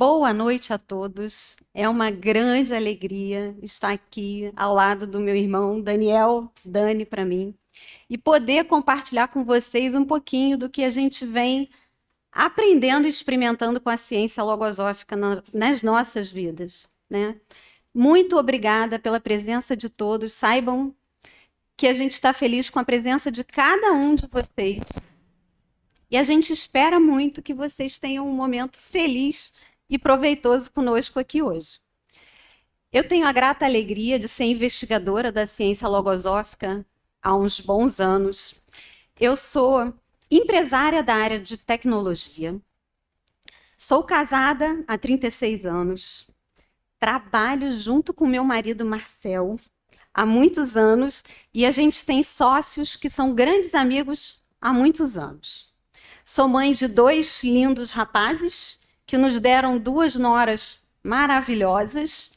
Boa noite a todos. É uma grande alegria estar aqui ao lado do meu irmão Daniel, Dani para mim, e poder compartilhar com vocês um pouquinho do que a gente vem aprendendo e experimentando com a ciência logosófica nas nossas vidas, né? Muito obrigada pela presença de todos. Saibam que a gente está feliz com a presença de cada um de vocês. E a gente espera muito que vocês tenham um momento feliz e proveitoso conosco aqui hoje. Eu tenho a grata alegria de ser investigadora da ciência logosófica há uns bons anos. Eu sou empresária da área de tecnologia. Sou casada há 36 anos. Trabalho junto com meu marido Marcel há muitos anos e a gente tem sócios que são grandes amigos há muitos anos. Sou mãe de 2 lindos rapazes que nos deram 2 noras maravilhosas.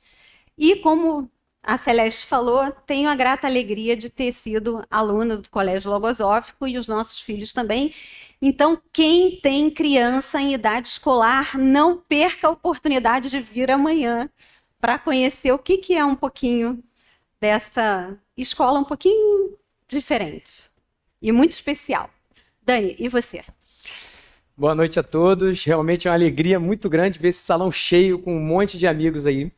E, como a Celeste falou, tenho a grata alegria de ter sido aluna do Colégio Logosófico e os nossos filhos também. Então, quem tem criança em idade escolar, não perca a oportunidade de vir amanhã para conhecer o que é um pouquinho dessa escola um pouquinho diferente e muito especial. Dani, e você? Boa noite a todos. Realmente é uma alegria muito grande ver esse salão cheio com um monte de amigos aí.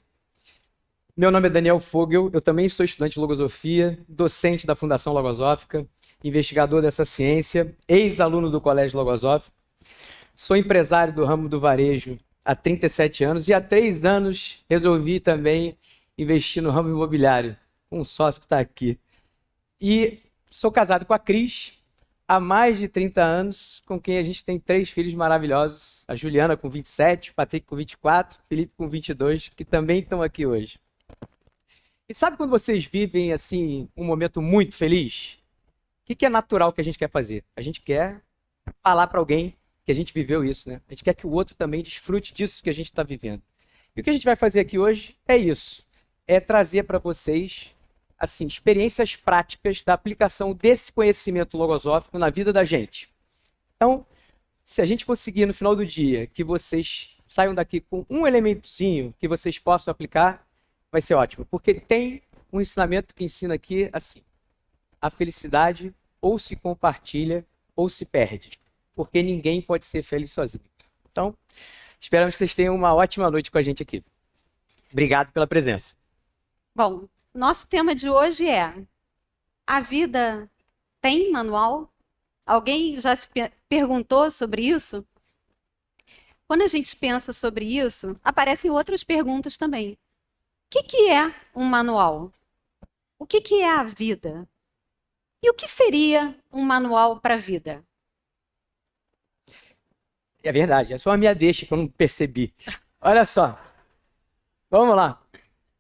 Meu nome é Daniel Fogel, eu também sou estudante de Logosofia, docente da Fundação Logosófica, investigador dessa ciência, ex-aluno do Colégio Logosófico. Sou empresário do ramo do varejo há 37 anos e há 3 anos resolvi também investir no ramo imobiliário, com um sócio que está aqui. E sou casado com a Cris, há mais de 30 anos, com quem a gente tem 3 filhos maravilhosos, a Juliana com 27, o Patrick com 24, o Felipe com 22, que também estão aqui hoje. E sabe quando vocês vivem, assim, um momento muito feliz? O que é natural que a gente quer fazer? A gente quer falar para alguém que a gente viveu isso, né? A gente quer que o outro também desfrute disso que a gente está vivendo. E o que a gente vai fazer aqui hoje é isso, é trazer para vocês assim, experiências práticas da aplicação desse conhecimento logosófico na vida da gente. Então, se a gente conseguir no final do dia que vocês saiam daqui com um elementozinho que vocês possam aplicar, vai ser ótimo. Porque tem um ensinamento que ensina aqui assim, a felicidade ou se compartilha ou se perde. Porque ninguém pode ser feliz sozinho. Então, esperamos que vocês tenham uma ótima noite com a gente aqui. Obrigado pela presença. Bom, nosso tema de hoje é: a vida tem manual? Alguém já se perguntou sobre isso? Quando a gente pensa sobre isso, aparecem outras perguntas também. O que é um manual? O que é a vida? E o que seria um manual para a vida? É verdade, é só a minha deixa que eu não percebi. Olha só, vamos lá.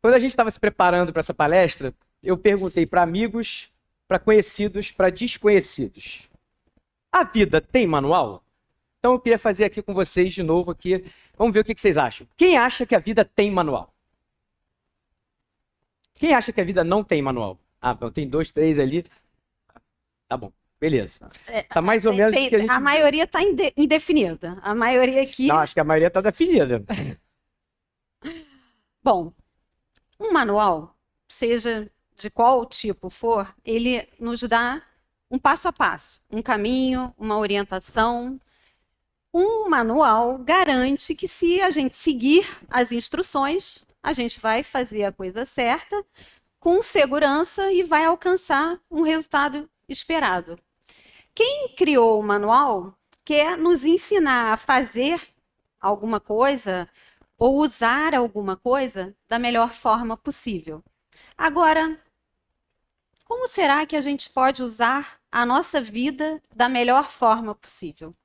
Quando a gente estava se preparando para essa palestra, eu perguntei para amigos, para conhecidos, para desconhecidos: a vida tem manual? Então eu queria fazer aqui com vocês de novo aqui. Vamos ver o que vocês acham. Quem acha que a vida tem manual? Quem acha que a vida não tem manual? Ah, tem 2, 3 ali. Tá bom, beleza. Tá mais ou menos o que a gente... A maioria está indefinida. A maioria aqui... Não, acho que a maioria está definida. Bom, um manual, seja de qual tipo for, ele nos dá um passo a passo, um caminho, uma orientação. Um manual garante que, se a gente seguir as instruções, a gente vai fazer a coisa certa, com segurança, e vai alcançar um resultado esperado. Quem criou o manual quer nos ensinar a fazer alguma coisa ou usar alguma coisa da melhor forma possível. Agora, como será que a gente pode usar a nossa vida da melhor forma possível?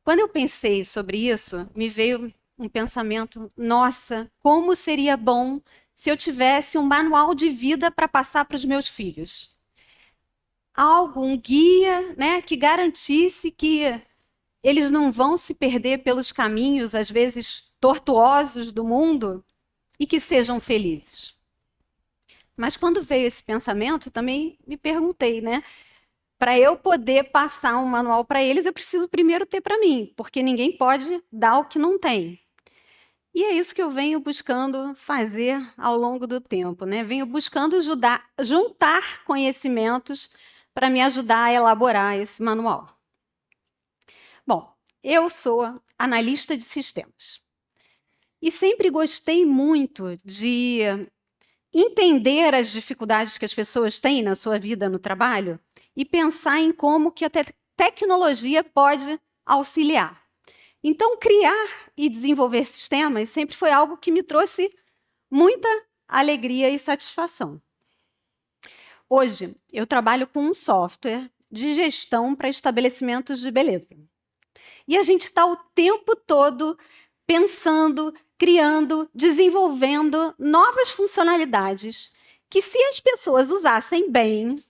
Quando eu pensei sobre isso, me veio um pensamento: nossa, como seria bom se eu tivesse um manual de vida para passar para os meus filhos. Algo, um guia, né, que garantisse que eles não vão se perder pelos caminhos, às vezes tortuosos do mundo, e que sejam felizes. Mas quando veio esse pensamento, também me perguntei, né? Para eu poder passar um manual para eles, eu preciso primeiro ter para mim, porque ninguém pode dar o que não tem. E é isso que eu venho buscando fazer ao longo do tempo, né? Venho buscando juntar conhecimentos para me ajudar a elaborar esse manual. Bom, eu sou analista de sistemas e sempre gostei muito de entender as dificuldades que as pessoas têm na sua vida no trabalho e pensar em como que a tecnologia pode auxiliar. Então, criar e desenvolver sistemas sempre foi algo que me trouxe muita alegria e satisfação. Hoje, eu trabalho com um software de gestão para estabelecimentos de beleza. E a gente está o tempo todo pensando, criando, desenvolvendo novas funcionalidades que, se as pessoas usassem bem,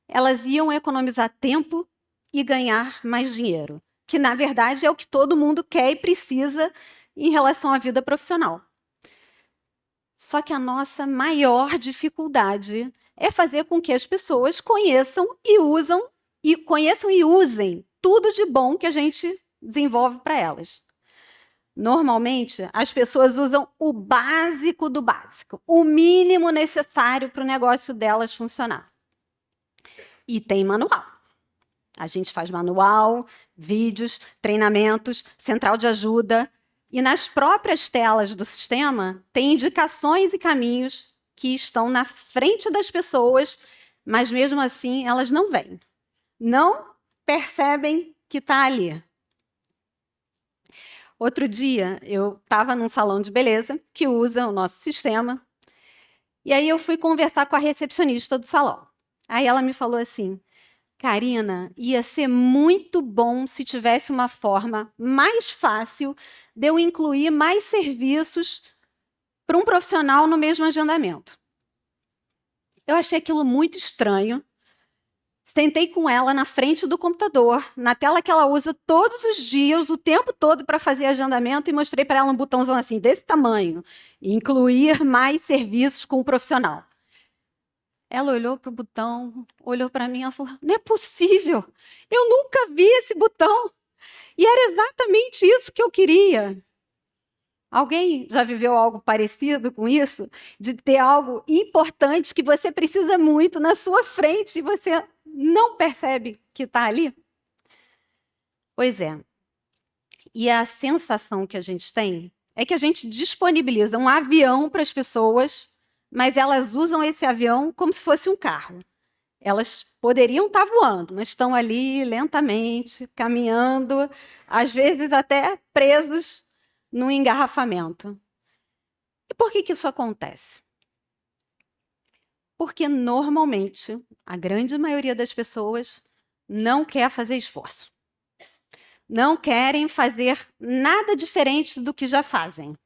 elas iam economizar tempo e ganhar mais dinheiro, que, na verdade, é o que todo mundo quer e precisa em relação à vida profissional. Só que a nossa maior dificuldade é fazer com que as pessoas conheçam e usem tudo de bom que a gente desenvolve para elas. Normalmente, as pessoas usam o básico do básico, o mínimo necessário para o negócio delas funcionar. E tem manual. A gente faz manual, vídeos, treinamentos, central de ajuda. E nas próprias telas do sistema, tem indicações e caminhos que estão na frente das pessoas, mas mesmo assim elas não veem. Não percebem que está ali. Outro dia, eu estava num salão de beleza que usa o nosso sistema, e aí eu fui conversar com a recepcionista do salão. Aí ela me falou assim: Karina, ia ser muito bom se tivesse uma forma mais fácil de eu incluir mais serviços para um profissional no mesmo agendamento. Eu achei aquilo muito estranho. Sentei com ela na frente do computador, na tela que ela usa todos os dias, o tempo todo para fazer agendamento, e mostrei para ela um botãozão assim, desse tamanho, incluir mais serviços com o profissional. Ela olhou para o botão, olhou para mim e falou: não é possível, eu nunca vi esse botão. E era exatamente isso que eu queria. Alguém já viveu algo parecido com isso? De ter algo importante que você precisa muito na sua frente e você não percebe que está ali? Pois é. E a sensação que a gente tem é que a gente disponibiliza um avião para as pessoas, mas elas usam esse avião como se fosse um carro. Elas poderiam estar voando, mas estão ali lentamente, caminhando, às vezes até presos num engarrafamento. E por que isso acontece? Porque, normalmente, a grande maioria das pessoas não quer fazer esforço. Não querem fazer nada diferente do que já fazem.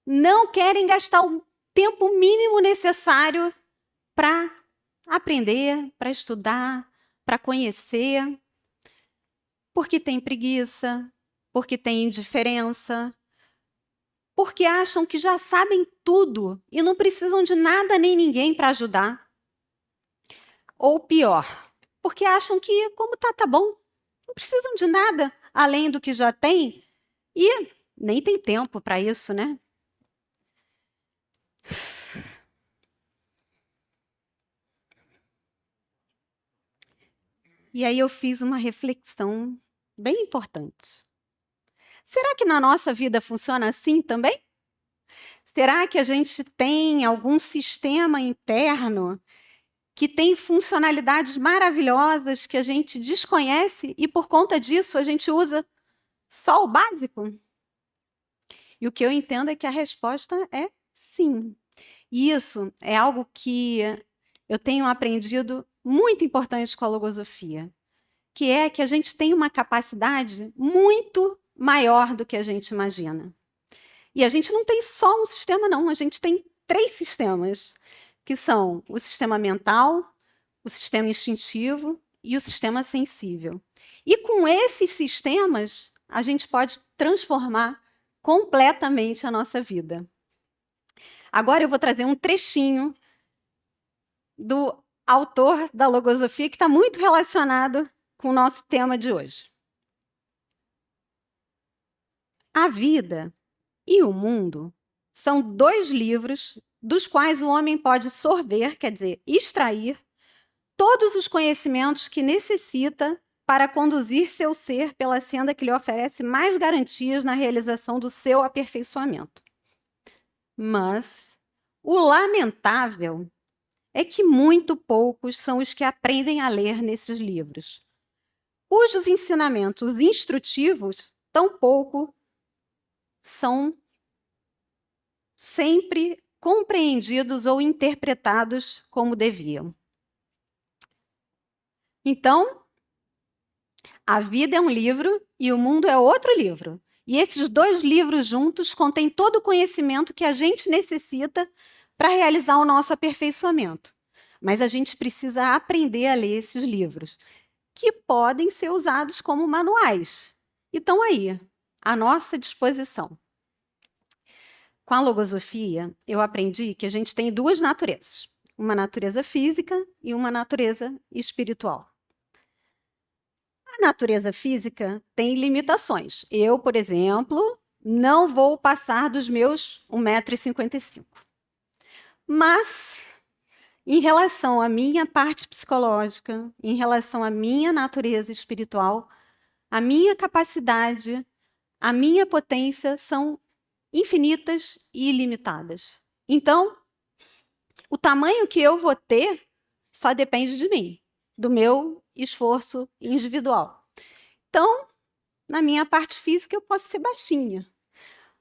Não querem gastar o tempo mínimo necessário para aprender, para estudar, para conhecer, porque tem preguiça, porque tem indiferença, porque acham que já sabem tudo e não precisam de nada nem ninguém para ajudar. Ou pior, porque acham que, como tá bom, não precisam de nada além do que já têm e nem tem tempo para isso, né? E aí eu fiz uma reflexão bem importante. Será que na nossa vida funciona assim também? Será que a gente tem algum sistema interno que tem funcionalidades maravilhosas que a gente desconhece e, por conta disso, a gente usa só o básico? E o que eu entendo é que a resposta é sim. E isso é algo que eu tenho aprendido muito importante com a logosofia, que é que a gente tem uma capacidade muito maior do que a gente imagina. E a gente não tem só um sistema, não. A gente tem 3 sistemas, que são o sistema mental, o sistema instintivo e o sistema sensível. E com esses sistemas, a gente pode transformar completamente a nossa vida. Agora eu vou trazer um trechinho do autor da logosofia que está muito relacionado com o nosso tema de hoje. A vida e o mundo são 2 livros dos quais o homem pode sorver, quer dizer, extrair, todos os conhecimentos que necessita para conduzir seu ser pela senda que lhe oferece mais garantias na realização do seu aperfeiçoamento. Mas o lamentável é que muito poucos são os que aprendem a ler nesses livros, cujos ensinamentos instrutivos tampouco são sempre compreendidos ou interpretados como deviam. Então, a vida é um livro e o mundo é outro livro. E esses 2 livros juntos contêm todo o conhecimento que a gente necessita para realizar o nosso aperfeiçoamento. Mas a gente precisa aprender a ler esses livros, que podem ser usados como manuais. E estão aí, à nossa disposição. Com a logosofia, eu aprendi que a gente tem 2 naturezas, uma natureza física e uma natureza espiritual. A natureza física tem limitações. Eu, por exemplo, não vou passar dos meus 1,55 m. Mas, em relação à minha parte psicológica, em relação à minha natureza espiritual, a minha capacidade, a minha potência são infinitas e ilimitadas. Então, o tamanho que eu vou ter só depende de mim, do meu esforço individual. Então, na minha parte física, eu posso ser baixinha.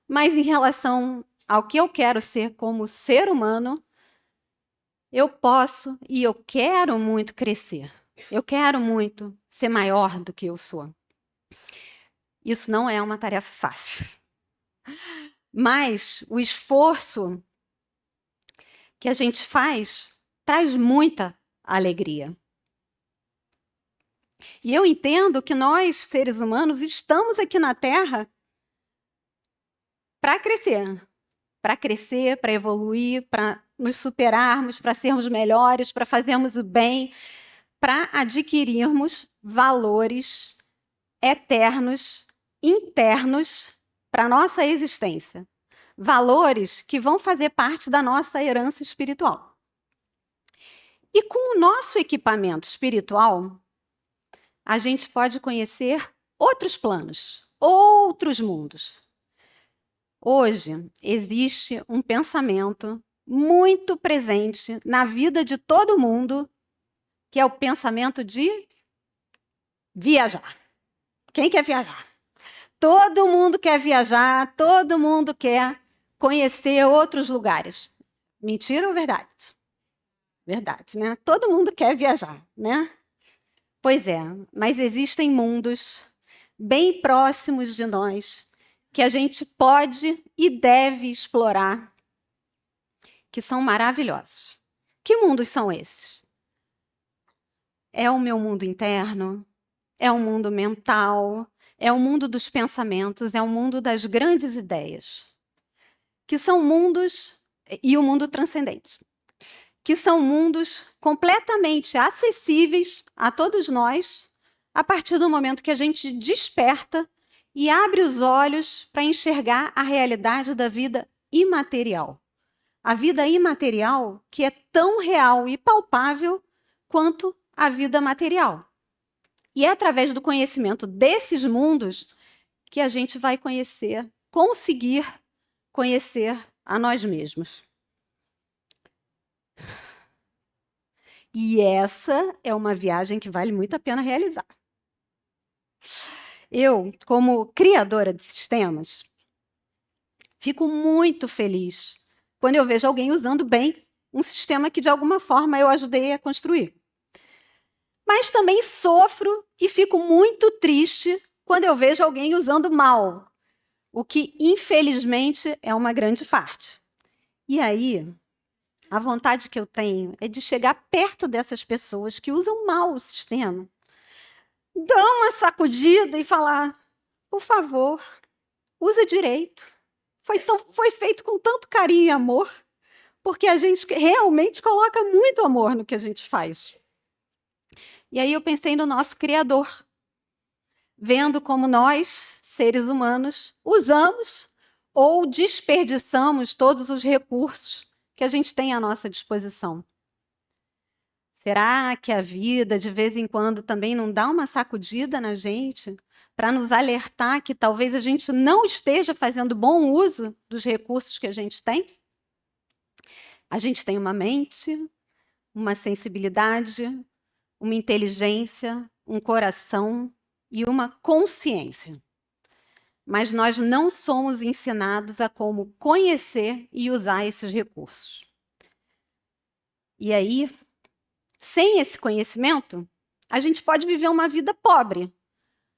Mas em relação ao que eu quero ser como ser humano, eu posso e eu quero muito crescer. Eu quero muito ser maior do que eu sou. Isso não é uma tarefa fácil. Mas o esforço que a gente faz traz muita alegria. E eu entendo que nós, seres humanos, estamos aqui na Terra para crescer, para evoluir, para nos superarmos, para sermos melhores, para fazermos o bem, para adquirirmos valores eternos, internos para a nossa existência. Valores que vão fazer parte da nossa herança espiritual. E com o nosso equipamento espiritual, a gente pode conhecer outros planos, outros mundos. Hoje, existe um pensamento muito presente na vida de todo mundo, que é o pensamento de viajar. Quem quer viajar? Todo mundo quer viajar, todo mundo quer conhecer outros lugares. Mentira ou verdade? Verdade, né? Todo mundo quer viajar, né? Pois é, mas existem mundos bem próximos de nós que a gente pode e deve explorar, que são maravilhosos. Que mundos são esses? É o meu mundo interno? É o mundo mental? É o mundo dos pensamentos? É o mundo das grandes ideias? Que são mundos, e o mundo transcendente, que são mundos completamente acessíveis a todos nós, a partir do momento que a gente desperta e abre os olhos para enxergar a realidade da vida imaterial. A vida imaterial que é tão real e palpável quanto a vida material. E é através do conhecimento desses mundos que a gente vai conseguir conhecer a nós mesmos. E essa é uma viagem que vale muito a pena realizar. Eu, como criadora de sistemas, fico muito feliz quando eu vejo alguém usando bem um sistema que, de alguma forma, eu ajudei a construir. Mas também sofro e fico muito triste quando eu vejo alguém usando mal, o que, infelizmente, é uma grande parte. E aí, a vontade que eu tenho é de chegar perto dessas pessoas que usam mal o sistema, dar uma sacudida e falar, por favor, usa direito. Foi feito com tanto carinho e amor, porque a gente realmente coloca muito amor no que a gente faz. E aí eu pensei no nosso Criador, vendo como nós, seres humanos, usamos ou desperdiçamos todos os recursos que a gente tem à nossa disposição? Será que a vida, de vez em quando, também não dá uma sacudida na gente para nos alertar que talvez a gente não esteja fazendo bom uso dos recursos que a gente tem? A gente tem uma mente, uma sensibilidade, uma inteligência, um coração e uma consciência. Mas nós não somos ensinados a como conhecer e usar esses recursos. E aí, sem esse conhecimento, a gente pode viver uma vida pobre.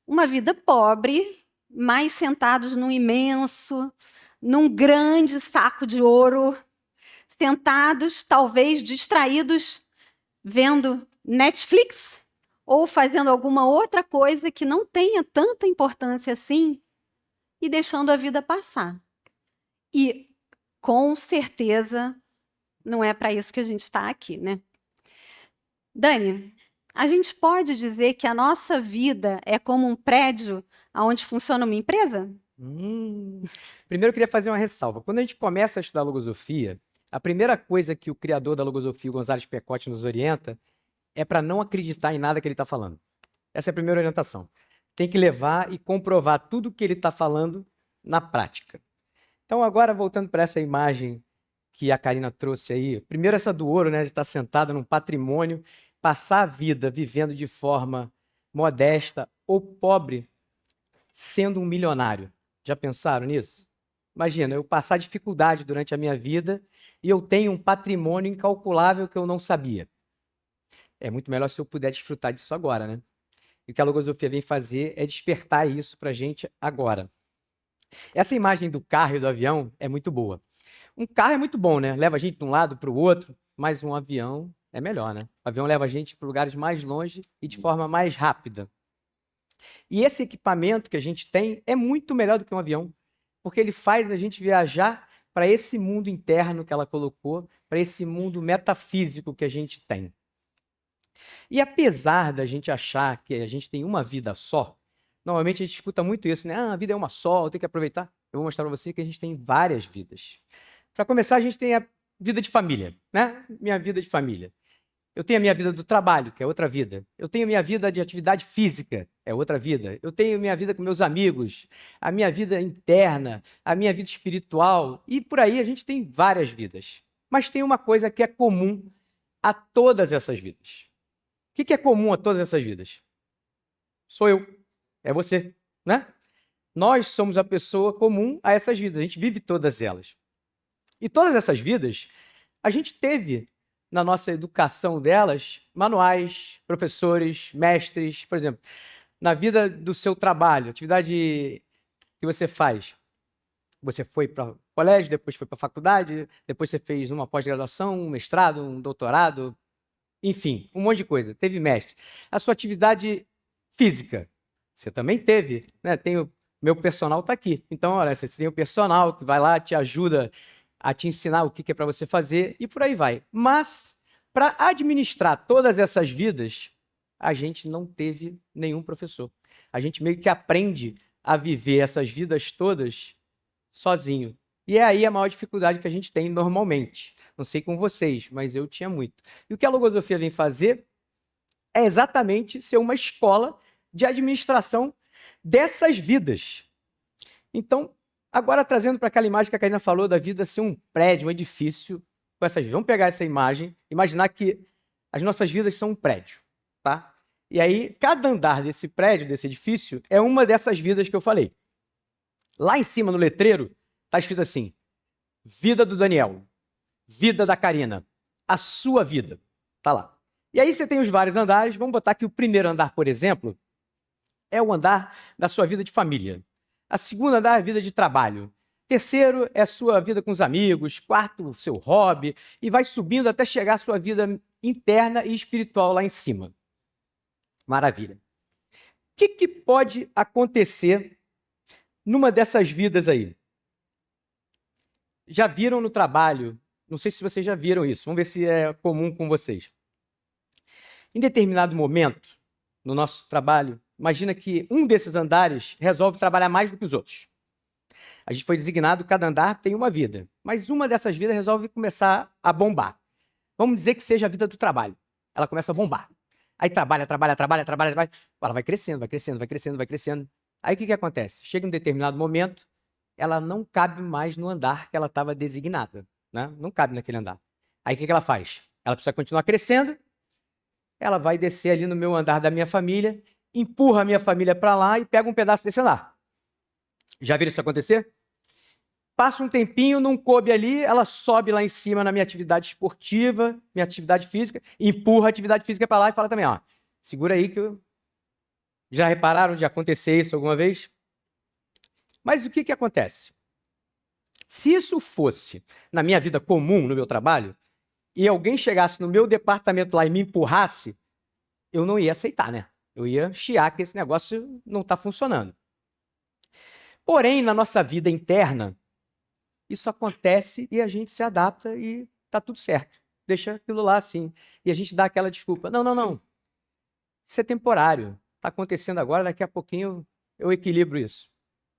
Uma vida pobre, mais sentados num imenso, num grande saco de ouro, sentados, talvez distraídos, vendo Netflix ou fazendo alguma outra coisa que não tenha tanta importância assim e deixando a vida passar. E, com certeza, não é para isso que a gente está aqui, né? Dani, a gente pode dizer que a nossa vida é como um prédio onde funciona uma empresa? Primeiro eu queria fazer uma ressalva. Quando a gente começa a estudar logosofia, a primeira coisa que o criador da logosofia, o González Pecote, nos orienta é para não acreditar em nada que ele está falando. Essa é a primeira orientação. Tem que levar e comprovar tudo que ele está falando na prática. Então, agora, voltando para essa imagem que a Karina trouxe aí, primeiro essa do ouro, né, de estar sentada num patrimônio, passar a vida vivendo de forma modesta ou pobre, sendo um milionário. Já pensaram nisso? Imagina, eu passar dificuldade durante a minha vida e eu tenho um patrimônio incalculável que eu não sabia. É muito melhor se eu puder desfrutar disso agora, né? E o que a logosofia vem fazer é despertar isso para a gente agora. Essa imagem do carro e do avião é muito boa. Um carro é muito bom, né? Leva a gente de um lado para o outro, mas um avião é melhor, né? O avião leva a gente para lugares mais longe e de forma mais rápida. E esse equipamento que a gente tem é muito melhor do que um avião, porque ele faz a gente viajar para esse mundo interno que ela colocou, para esse mundo metafísico que a gente tem. E apesar da gente achar que a gente tem uma vida só, normalmente a gente escuta muito isso, né? Ah, a vida é uma só, eu tenho que aproveitar. Eu vou mostrar para você que a gente tem várias vidas. Para começar, a gente tem a vida de família, né? Minha vida de família. Eu tenho a minha vida do trabalho, que é outra vida. Eu tenho a minha vida de atividade física, é outra vida. Eu tenho a minha vida com meus amigos, a minha vida interna, a minha vida espiritual. E por aí a gente tem várias vidas. Mas tem uma coisa que é comum a todas essas vidas. O que é comum a todas essas vidas? Sou eu, é você, né? Nós somos a pessoa comum a essas vidas, a gente vive todas elas. E todas essas vidas, a gente teve na nossa educação delas manuais, professores, mestres, por exemplo, na vida do seu trabalho, atividade que você faz. Você foi para o colégio, depois foi para a faculdade, depois você fez uma pós-graduação, um mestrado, um doutorado, enfim, um monte de coisa. Teve mestre. A sua atividade física, você também teve, né? Meu personal está aqui. Então, olha, você tem o personal que vai lá, te ajuda a te ensinar o que é para você fazer e por aí vai. Mas, para administrar todas essas vidas, a gente não teve nenhum professor. A gente meio que aprende a viver essas vidas todas sozinho. E é aí a maior dificuldade que a gente tem normalmente. Não sei com vocês, mas eu tinha muito. E o que a logosofia vem fazer é exatamente ser uma escola de administração dessas vidas. Então, agora trazendo para aquela imagem que a Karina falou da vida ser um prédio, um edifício com essas vidas. Vamos pegar essa imagem, imaginar que as nossas vidas são um prédio, tá? E aí, cada andar desse prédio, desse edifício, é uma dessas vidas que eu falei. Lá em cima, no letreiro, está escrito assim, vida do Daniel, vida da Karina, a sua vida. Tá lá. E aí você tem os vários andares. Vamos botar que o primeiro andar, por exemplo, é o andar da sua vida de família. A segunda andar é a vida de trabalho. Terceiro é a sua vida com os amigos. Quarto, o seu hobby. E vai subindo até chegar à sua vida interna e espiritual lá em cima. Maravilha. O que pode acontecer numa dessas vidas aí? Já viram no trabalho? Não sei se vocês já viram isso. Vamos ver se é comum com vocês. Em determinado momento, no nosso trabalho, imagina que um desses andares resolve trabalhar mais do que os outros. A gente foi designado, cada andar tem uma vida. Mas uma dessas vidas resolve começar a bombar. Vamos dizer que seja a vida do trabalho. Ela começa a bombar. Aí trabalha. Ela vai crescendo. Aí o que acontece? Chega um determinado momento, ela não cabe mais no andar que ela estava designada, né? Não cabe naquele andar. Aí o que ela faz? Ela precisa continuar crescendo, ela vai descer ali no meu andar da minha família, empurra a minha família para lá e pega um pedaço desse andar. Já viram isso acontecer? Passa um tempinho, não coube ali, ela sobe lá em cima na minha atividade esportiva, minha atividade física, empurra a atividade física para lá e fala também, ó, segura aí que eu... Já repararam de acontecer isso alguma vez? Mas o que acontece? Se isso fosse na minha vida comum, no meu trabalho, e alguém chegasse no meu departamento lá e me empurrasse, eu não ia aceitar, né? Eu ia chiar que esse negócio não está funcionando. Porém, na nossa vida interna, isso acontece e a gente se adapta e tá tudo certo. Deixa aquilo lá assim. E a gente dá aquela desculpa. Não. Isso é temporário. Está acontecendo agora, daqui a pouquinho eu equilibro isso.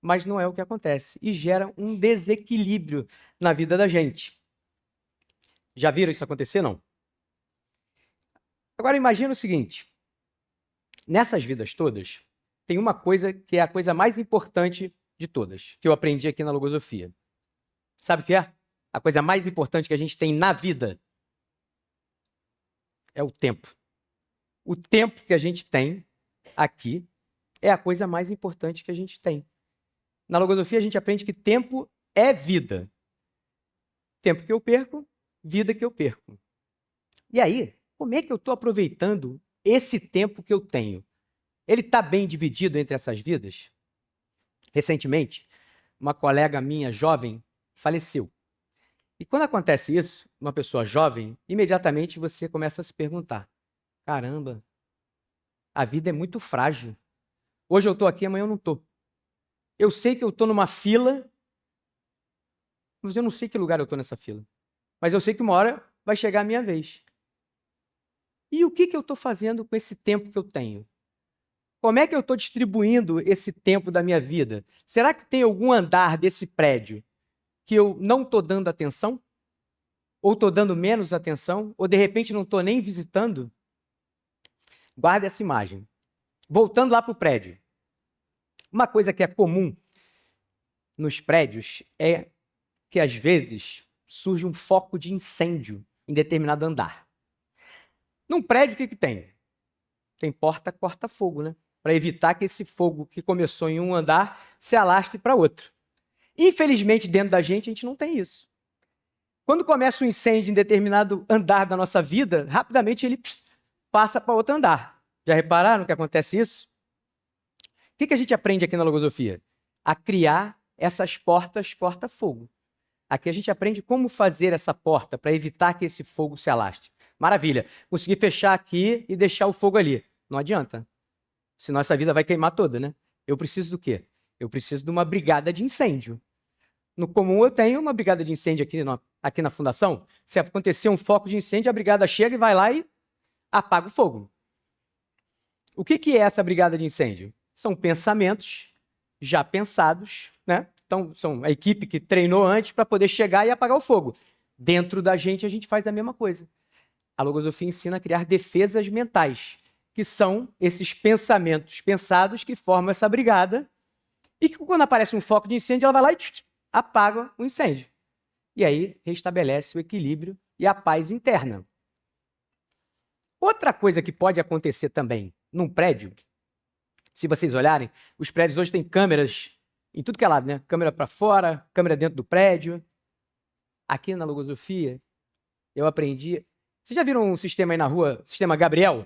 Mas não é o que acontece. E gera um desequilíbrio na vida da gente. Já viram isso acontecer, não? Agora imagina o seguinte. Nessas vidas todas, tem uma coisa que é a coisa mais importante de todas, que eu aprendi aqui na Logosofia. Sabe o que é? A coisa mais importante que a gente tem na vida é o tempo. O tempo que a gente tem aqui é a coisa mais importante que a gente tem. Na Logosofia a gente aprende que tempo é vida. Tempo que eu perco, vida que eu perco. E aí, como é que eu estou aproveitando esse tempo que eu tenho? Ele está bem dividido entre essas vidas? Recentemente, uma colega minha jovem faleceu. E quando acontece isso, uma pessoa jovem, imediatamente você começa a se perguntar, caramba, a vida é muito frágil. Hoje eu estou aqui, amanhã eu não estou. Eu sei que eu estou numa fila, mas eu não sei que lugar eu estou nessa fila. Mas eu sei que uma hora vai chegar a minha vez. E o que eu estou fazendo com esse tempo que eu tenho? Como é que eu estou distribuindo esse tempo da minha vida? Será que tem algum andar desse prédio que eu não estou dando atenção? Ou estou dando menos atenção? Ou de repente não estou nem visitando? Guarda essa imagem. Voltando lá para o prédio. Uma coisa que é comum nos prédios é que às vezes surge um foco de incêndio em determinado andar. Num prédio, o que tem? Tem porta corta-fogo, né? Para evitar que esse fogo que começou em um andar se alastre para outro. Infelizmente, dentro da gente não tem isso. Quando começa um incêndio em determinado andar da nossa vida, rapidamente ele passa para outro andar. Já repararam que acontece isso? O que a gente aprende aqui na Logosofia? A criar essas portas corta-fogo. Aqui a gente aprende como fazer essa porta para evitar que esse fogo se alastre. Maravilha. Consegui fechar aqui e deixar o fogo ali. Não adianta. Senão essa vida vai queimar toda, né? Eu preciso do quê? Eu preciso de uma brigada de incêndio. No comum eu tenho uma brigada de incêndio aqui na fundação. Se acontecer um foco de incêndio, a brigada chega e vai lá e apaga o fogo. O que é essa brigada de incêndio? São pensamentos já pensados, né? Então, são a equipe que treinou antes para poder chegar e apagar o fogo. Dentro da gente, a gente faz a mesma coisa. A Logosofia ensina a criar defesas mentais, que são esses pensamentos pensados que formam essa brigada e que, quando aparece um foco de incêndio, ela vai lá e apaga o incêndio. E aí, restabelece o equilíbrio e a paz interna. Outra coisa que pode acontecer também num prédio, se vocês olharem, os prédios hoje têm câmeras em tudo que é lado, né? Câmera para fora, câmera dentro do prédio. Aqui na Logosofia, eu aprendi... Vocês já viram um sistema aí na rua, sistema Gabriel?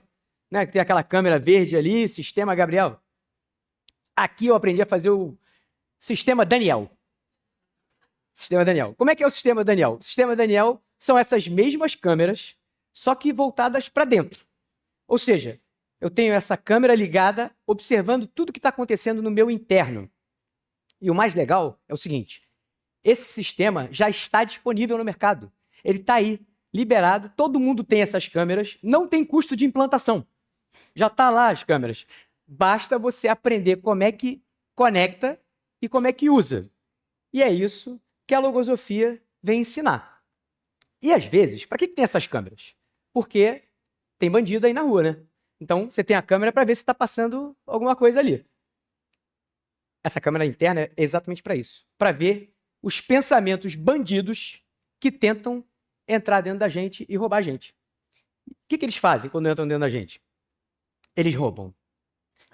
Né? Que tem aquela câmera verde ali, sistema Gabriel. Aqui eu aprendi a fazer o sistema Daniel. Sistema Daniel. Como é que é o sistema Daniel? O sistema Daniel são essas mesmas câmeras, só que voltadas para dentro. Ou seja, eu tenho essa câmera ligada, observando tudo que está acontecendo no meu interno. E o mais legal é o seguinte, esse sistema já está disponível no mercado. Ele está aí, liberado, todo mundo tem essas câmeras, não tem custo de implantação. Já está lá as câmeras. Basta você aprender como é que conecta e como é que usa. E é isso que a logosofia vem ensinar. E às vezes, para que tem essas câmeras? Porque tem bandido aí na rua, né? Então você tem a câmera para ver se está passando alguma coisa ali. Essa câmera interna é exatamente para isso, para ver os pensamentos bandidos que tentam entrar dentro da gente e roubar a gente. O que eles fazem quando entram dentro da gente? Eles roubam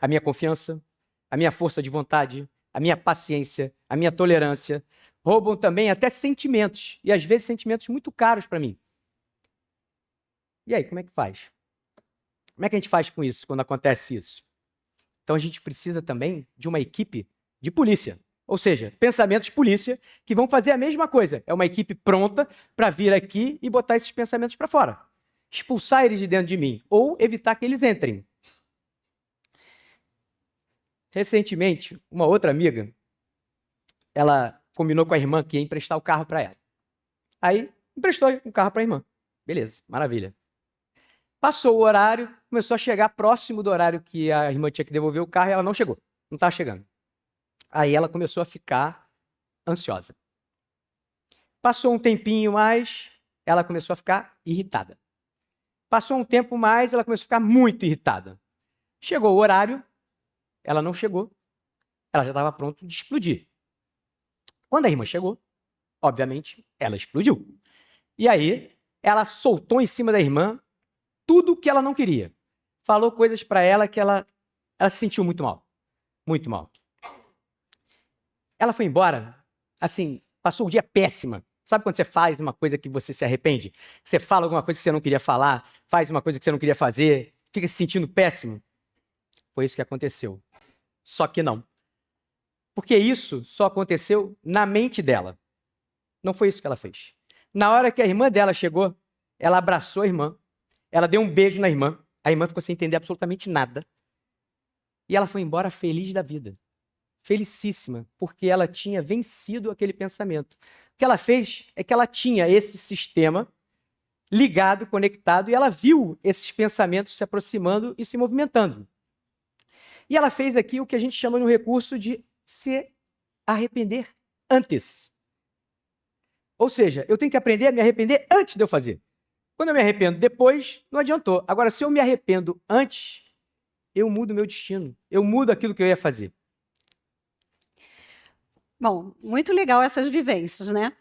a minha confiança, a minha força de vontade, a minha paciência, a minha tolerância. Roubam também até sentimentos, e às vezes sentimentos muito caros para mim. E aí, como é que faz? Como é que a gente faz com isso, quando acontece isso? Então a gente precisa também de uma equipe de polícia. Ou seja, pensamentos polícia que vão fazer a mesma coisa. É uma equipe pronta para vir aqui e botar esses pensamentos para fora. Expulsar eles de dentro de mim ou evitar que eles entrem. Recentemente, uma outra amiga, ela combinou com a irmã que ia emprestar o carro para ela. Aí, emprestou o carro para a irmã. Beleza, maravilha. Passou o horário, começou a chegar próximo do horário que a irmã tinha que devolver o carro e ela não chegou. Não estava chegando. Aí ela começou a ficar ansiosa. Passou um tempinho mais, ela começou a ficar irritada. Passou um tempo mais, ela começou a ficar muito irritada. Chegou o horário, ela não chegou, ela já estava pronta de explodir. Quando a irmã chegou, obviamente, ela explodiu. E aí, ela soltou em cima da irmã tudo o que ela não queria. Falou coisas para ela que ela se sentiu muito mal. Muito mal. Ela foi embora, assim, passou o dia péssima. Sabe quando você faz uma coisa que você se arrepende? Você fala alguma coisa que você não queria falar, faz uma coisa que você não queria fazer, fica se sentindo péssimo? Foi isso que aconteceu. Só que não. Porque isso só aconteceu na mente dela. Não foi isso que ela fez. Na hora que a irmã dela chegou, ela abraçou a irmã, ela deu um beijo na irmã, a irmã ficou sem entender absolutamente nada. E ela foi embora feliz da vida. Felicíssima, porque ela tinha vencido aquele pensamento. O que ela fez é que ela tinha esse sistema ligado, conectado, e ela viu esses pensamentos se aproximando e se movimentando. E ela fez aqui o que a gente chama no recurso de se arrepender antes. Ou seja, eu tenho que aprender a me arrepender antes de eu fazer. Quando eu me arrependo depois, não adiantou. Agora, se eu me arrependo antes, eu mudo meu destino. Eu mudo aquilo que eu ia fazer. Bom, muito legal essas vivências, né?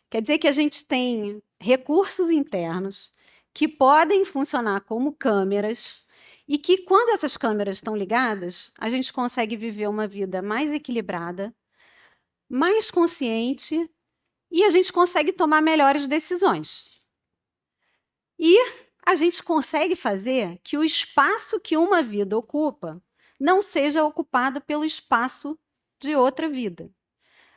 Quer dizer que a gente tem recursos internos que podem funcionar como câmeras e que, quando essas câmeras estão ligadas, a gente consegue viver uma vida mais equilibrada, mais consciente e a gente consegue tomar melhores decisões. E a gente consegue fazer que o espaço que uma vida ocupa não seja ocupado pelo espaço de outra vida.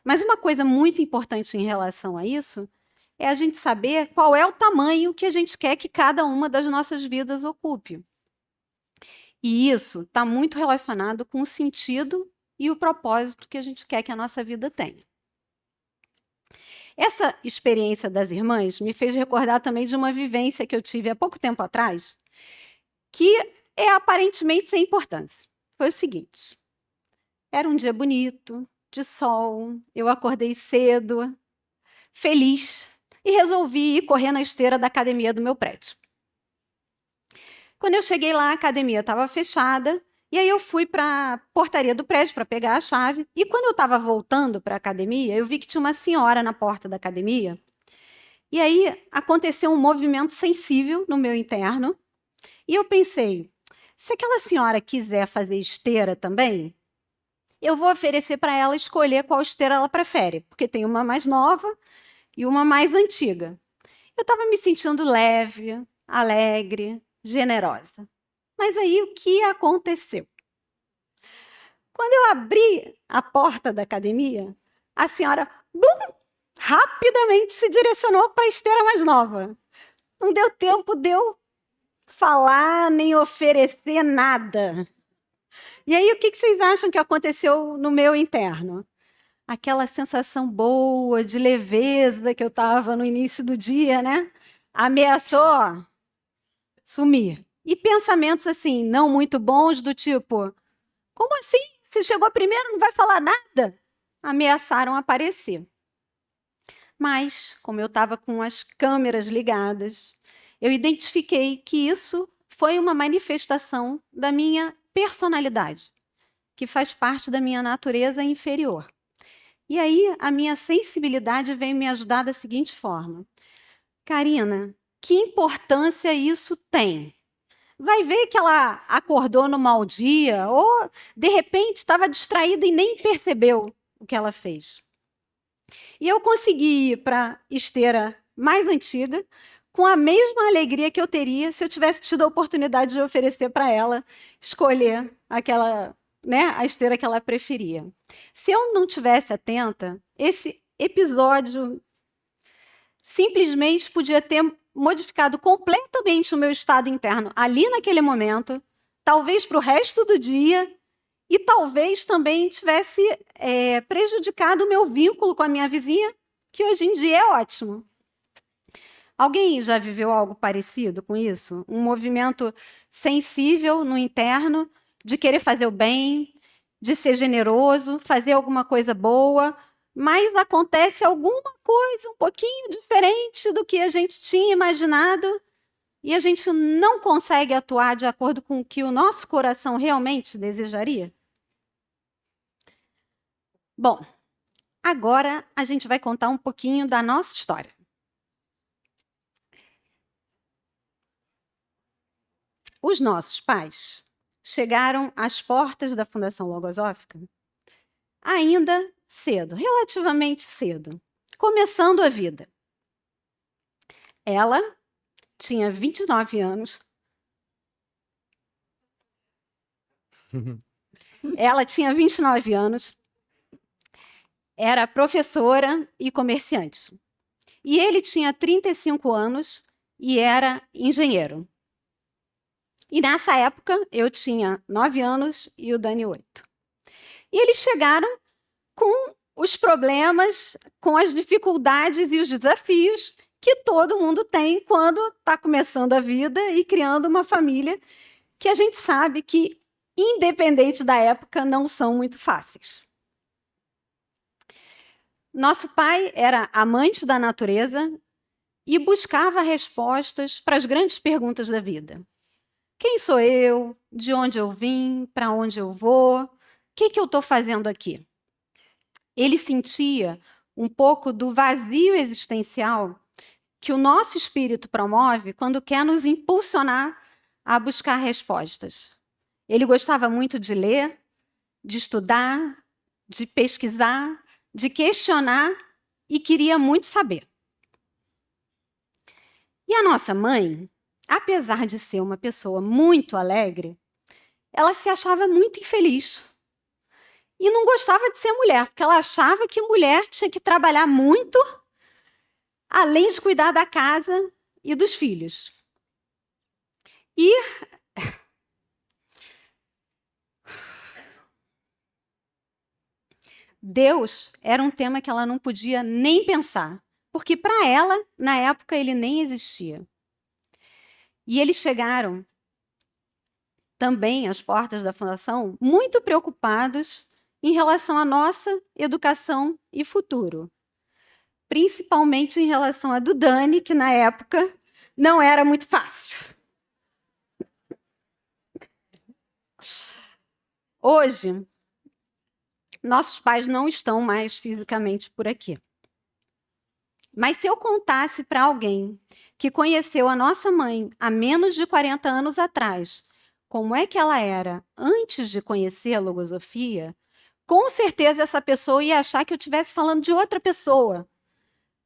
Mas uma coisa muito importante em relação a isso é a gente saber qual é o tamanho que a gente quer que cada uma das nossas vidas ocupe. E isso está muito relacionado com o sentido e o propósito que a gente quer que a nossa vida tenha. Essa experiência das irmãs me fez recordar também de uma vivência que eu tive há pouco tempo atrás, que é aparentemente sem importância. Foi o seguinte: era um dia bonito, de sol, eu acordei cedo, feliz, e resolvi ir correr na esteira da academia do meu prédio. Quando eu cheguei lá, a academia estava fechada, e aí eu fui para a portaria do prédio para pegar a chave, e quando eu estava voltando para a academia, eu vi que tinha uma senhora na porta da academia, e aí aconteceu um movimento sensível no meu interno, e eu pensei, se aquela senhora quiser fazer esteira também, eu vou oferecer para ela escolher qual esteira ela prefere, porque tem uma mais nova e uma mais antiga. Eu estava me sentindo leve, alegre, generosa. Mas aí o que aconteceu? Quando eu abri a porta da academia, a senhora rapidamente se direcionou para a esteira mais nova. Não deu tempo de eu falar nem oferecer nada. E aí, o que vocês acham que aconteceu no meu interno? Aquela sensação boa, de leveza que eu estava no início do dia, né? Ameaçou sumir. E pensamentos assim, não muito bons, do tipo: como assim? Você chegou primeiro, não vai falar nada? ameaçaram aparecer. Mas, como eu estava com as câmeras ligadas, eu identifiquei que isso foi uma manifestação da minha personalidade, que faz parte da minha natureza inferior. E aí, a minha sensibilidade veio me ajudar da seguinte forma: Karina, que importância isso tem? Vai ver que ela acordou no mau dia ou, de repente, estava distraída e nem percebeu o que ela fez. E eu consegui ir para a esteira mais antiga com a mesma alegria que eu teria se eu tivesse tido a oportunidade de oferecer para ela escolher aquela, né, a esteira que ela preferia. Se eu não tivesse atenta, esse episódio simplesmente podia ter modificado completamente o meu estado interno ali naquele momento, talvez para o resto do dia, e talvez também tivesse prejudicado o meu vínculo com a minha vizinha, que hoje em dia é ótimo. Alguém já viveu algo parecido com isso? Um movimento sensível no interno, de querer fazer o bem, de ser generoso, fazer alguma coisa boa, mas acontece alguma coisa um pouquinho diferente do que a gente tinha imaginado e a gente não consegue atuar de acordo com o que o nosso coração realmente desejaria? Bom, agora a gente vai contar um pouquinho da nossa história. Os nossos pais chegaram às portas da Fundação Logosófica ainda cedo, relativamente cedo, começando a vida. Ela tinha 29 anos. Ela tinha 29 anos, era professora e comerciante. E ele tinha 35 anos e era engenheiro. E nessa época, eu tinha 9 anos e o Dani 8. E eles chegaram com os problemas, com as dificuldades e os desafios que todo mundo tem quando está começando a vida e criando uma família, que a gente sabe que, independente da época, não são muito fáceis. Nosso pai era amante da natureza e buscava respostas para as grandes perguntas da vida. Quem sou eu? De onde eu vim? Para onde eu vou? O que eu estou fazendo aqui? Ele sentia um pouco do vazio existencial que o nosso espírito promove quando quer nos impulsionar a buscar respostas. Ele gostava muito de ler, de estudar, de pesquisar, de questionar e queria muito saber. E a nossa mãe, apesar de ser uma pessoa muito alegre, ela se achava muito infeliz. E não gostava de ser mulher, porque ela achava que mulher tinha que trabalhar muito, além de cuidar da casa e dos filhos. E Deus era um tema que ela não podia nem pensar, porque para ela, na época, ele nem existia. E eles chegaram também às portas da fundação muito preocupados em relação à nossa educação e futuro. Principalmente em relação a do Dani, que na época não era muito fácil. Hoje, nossos pais não estão mais fisicamente por aqui. Mas se eu contasse para alguém que conheceu a nossa mãe há menos de 40 anos atrás, como é que ela era antes de conhecer a logosofia, com certeza essa pessoa ia achar que eu estivesse falando de outra pessoa.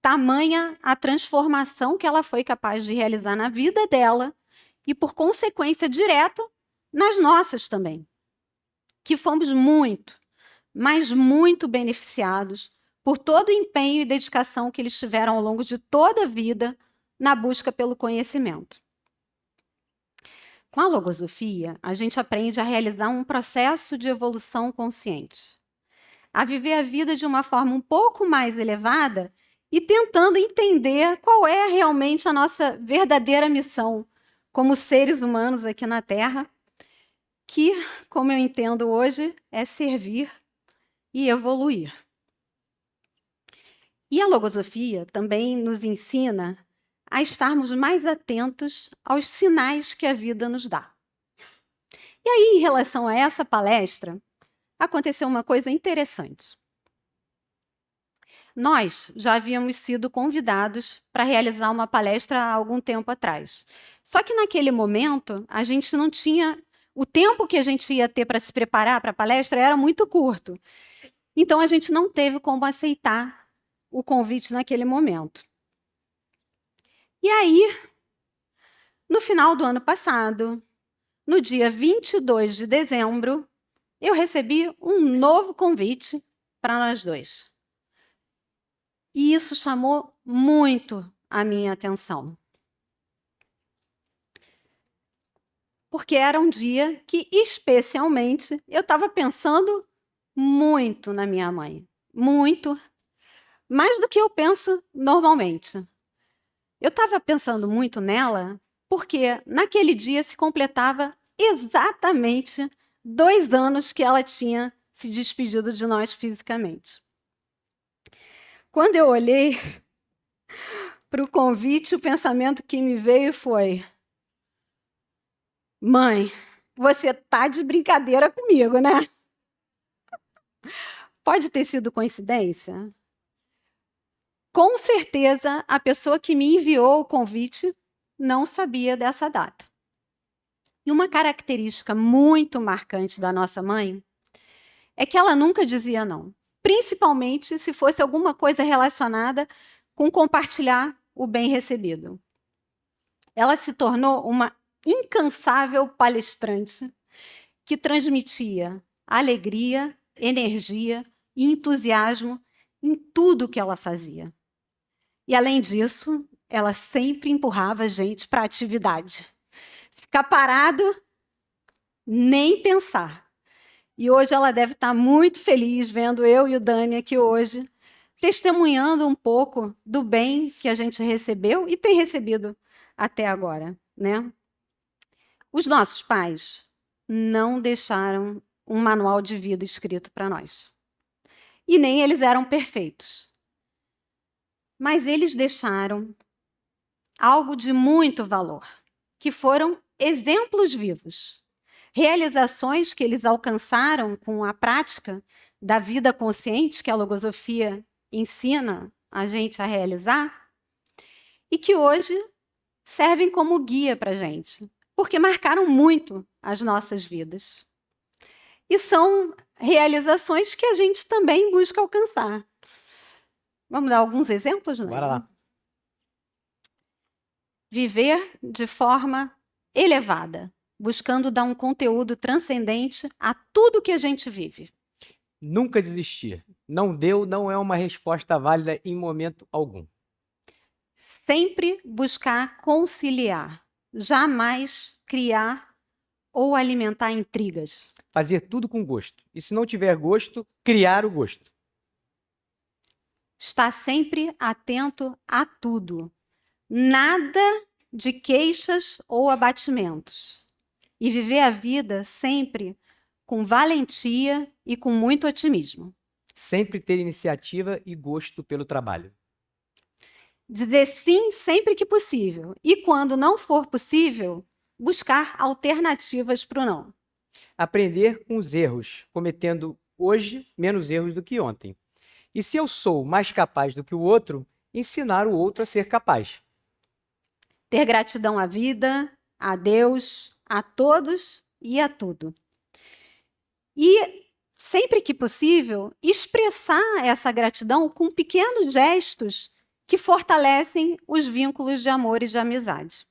Tamanha a transformação que ela foi capaz de realizar na vida dela e, por consequência direta, nas nossas também. Que fomos muito, mas muito beneficiados por todo o empenho e dedicação que eles tiveram ao longo de toda a vida na busca pelo conhecimento. Com a logosofia, a gente aprende a realizar um processo de evolução consciente, a viver a vida de uma forma um pouco mais elevada e tentando entender qual é realmente a nossa verdadeira missão como seres humanos aqui na Terra, que, como eu entendo hoje, é servir e evoluir. E a logosofia também nos ensina a estarmos mais atentos aos sinais que a vida nos dá. E aí, em relação a essa palestra, aconteceu uma coisa interessante. Nós já havíamos sido convidados para realizar uma palestra há algum tempo atrás. Só que naquele momento, a gente não tinha. O tempo que a gente ia ter para se preparar para a palestra era muito curto. Então, a gente não teve como aceitar o convite naquele momento. E aí, no final do ano passado, no dia 22 de dezembro, eu recebi um novo convite para nós dois. E isso chamou muito a minha atenção. Porque era um dia que, especialmente, eu estava pensando muito na minha mãe. Muito. Mais do que eu penso normalmente. Eu estava pensando muito nela porque naquele dia se completava exatamente 2 anos que ela tinha se despedido de nós fisicamente. Quando eu olhei para o convite, o pensamento que me veio foi: mãe, você tá de brincadeira comigo, né? Pode ter sido coincidência? Com certeza, a pessoa que me enviou o convite não sabia dessa data. E uma característica muito marcante da nossa mãe é que ela nunca dizia não, principalmente se fosse alguma coisa relacionada com compartilhar o bem recebido. Ela se tornou uma incansável palestrante que transmitia alegria, energia e entusiasmo em tudo que ela fazia. E, além disso, ela sempre empurrava a gente para a atividade. Ficar parado, nem pensar. E hoje ela deve estar muito feliz vendo eu e o Dani aqui hoje, testemunhando um pouco do bem que a gente recebeu e tem recebido até agora, né? Os nossos pais não deixaram um manual de vida escrito para nós. E nem eles eram perfeitos. Mas eles deixaram algo de muito valor, que foram exemplos vivos. Realizações que eles alcançaram com a prática da vida consciente que a logosofia ensina a gente a realizar e que hoje servem como guia para a gente, porque marcaram muito as nossas vidas. E são realizações que a gente também busca alcançar. Vamos dar alguns exemplos, né? Bora lá. Viver de forma elevada, buscando dar um conteúdo transcendente a tudo que a gente vive. Nunca desistir. Não deu, não é uma resposta válida em momento algum. Sempre buscar conciliar, jamais criar ou alimentar intrigas. Fazer tudo com gosto. E se não tiver gosto, criar o gosto. Estar sempre atento a tudo. Nada de queixas ou abatimentos. E viver a vida sempre com valentia e com muito otimismo. Sempre ter iniciativa e gosto pelo trabalho. Dizer sim sempre que possível. E quando não for possível, buscar alternativas para o não. Aprender com os erros, cometendo hoje menos erros do que ontem. E se eu sou mais capaz do que o outro, ensinar o outro a ser capaz. Ter gratidão à vida, a Deus, a todos e a tudo. E, sempre que possível, expressar essa gratidão com pequenos gestos que fortalecem os vínculos de amor e de amizade.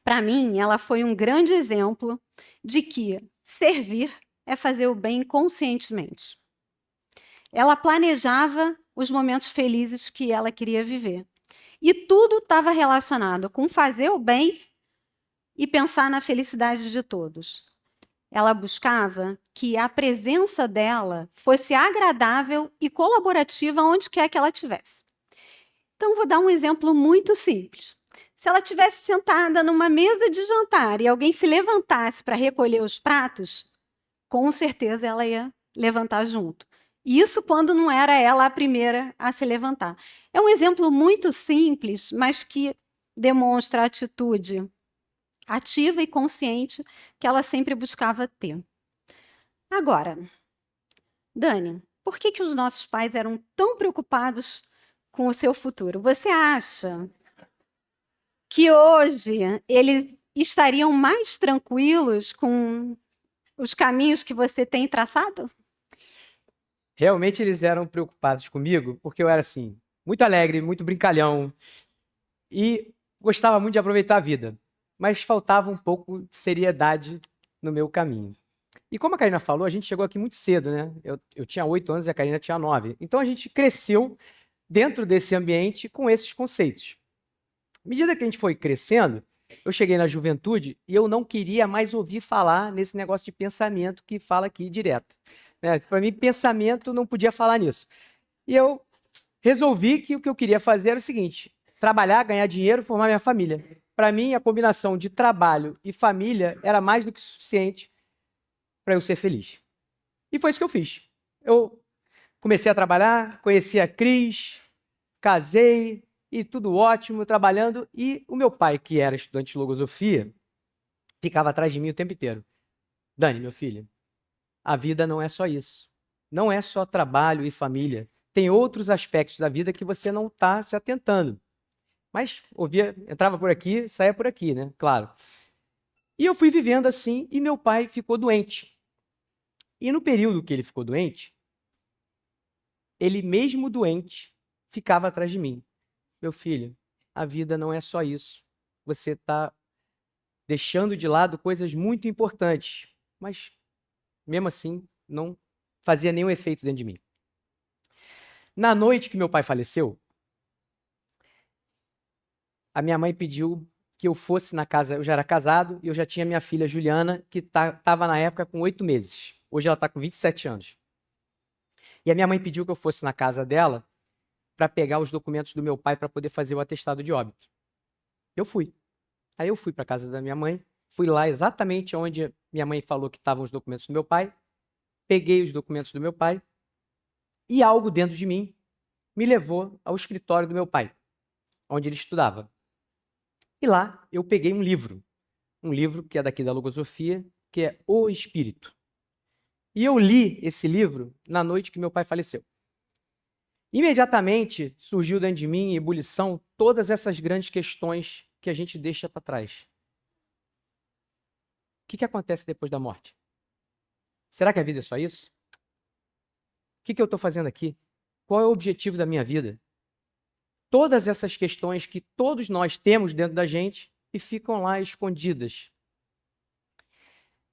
Para mim, ela foi um grande exemplo de que servir é fazer o bem conscientemente. Ela planejava os momentos felizes que ela queria viver. E tudo estava relacionado com fazer o bem e pensar na felicidade de todos. Ela buscava que a presença dela fosse agradável e colaborativa onde quer que ela estivesse. Então, vou dar um exemplo muito simples. Se ela estivesse sentada numa mesa de jantar e alguém se levantasse para recolher os pratos, com certeza ela ia levantar junto. Isso quando não era ela a primeira a se levantar. É um exemplo muito simples, mas que demonstra a atitude ativa e consciente que ela sempre buscava ter. Agora, Dani, por que que os nossos pais eram tão preocupados com o seu futuro? Você acha que hoje eles estariam mais tranquilos com os caminhos que você tem traçado? Realmente eles eram preocupados comigo, porque eu era assim, muito alegre, muito brincalhão e gostava muito de aproveitar a vida, mas faltava um pouco de seriedade no meu caminho. E como a Karina falou, a gente chegou aqui muito cedo, né? Eu tinha 8 anos e a Karina tinha 9. Então a gente cresceu dentro desse ambiente com esses conceitos. À medida que a gente foi crescendo, eu cheguei na juventude e eu não queria mais ouvir falar nesse negócio de pensamento que fala aqui direto. Né? Para mim, pensamento não podia falar nisso. E eu resolvi que o que eu queria fazer era o seguinte: trabalhar, ganhar dinheiro, formar minha família. Para mim, a combinação de trabalho e família era mais do que suficiente para eu ser feliz. E foi isso que eu fiz. Eu comecei a trabalhar, conheci a Cris, casei, e tudo ótimo, trabalhando. E o meu pai, que era estudante de logosofia, ficava atrás de mim o tempo inteiro. Dani, meu filho, a vida não é só isso. Não é só trabalho e família. Tem outros aspectos da vida que você não está se atentando. Mas ouvia, entrava por aqui, saía por aqui, né? Claro. E eu fui vivendo assim e meu pai ficou doente. E no período que ele ficou doente, ele mesmo doente ficava atrás de mim. Meu filho, a vida não é só isso. Você está deixando de lado coisas muito importantes, mas mesmo assim não fazia nenhum efeito dentro de mim. Na noite que meu pai faleceu, a minha mãe pediu que eu fosse na casa. Eu já era casado e eu já tinha minha filha Juliana, que estava na época com 8 meses. Hoje ela está com 27 anos. E a minha mãe pediu que eu fosse na casa dela para pegar os documentos do meu pai para poder fazer o atestado de óbito. Eu fui. Aí eu fui para a casa da minha mãe, fui lá exatamente onde minha mãe falou que estavam os documentos do meu pai, peguei os documentos do meu pai e algo dentro de mim me levou ao escritório do meu pai, onde ele estudava. E lá eu peguei um livro que é daqui da Logosofia, que é O Espírito. E eu li esse livro na noite que meu pai faleceu. Imediatamente surgiu dentro de mim, em ebulição, todas essas grandes questões que a gente deixa para trás. O que acontece depois da morte? Será que a vida é só isso? O que eu estou fazendo aqui? Qual é o objetivo da minha vida? Todas essas questões que todos nós temos dentro da gente e ficam lá escondidas.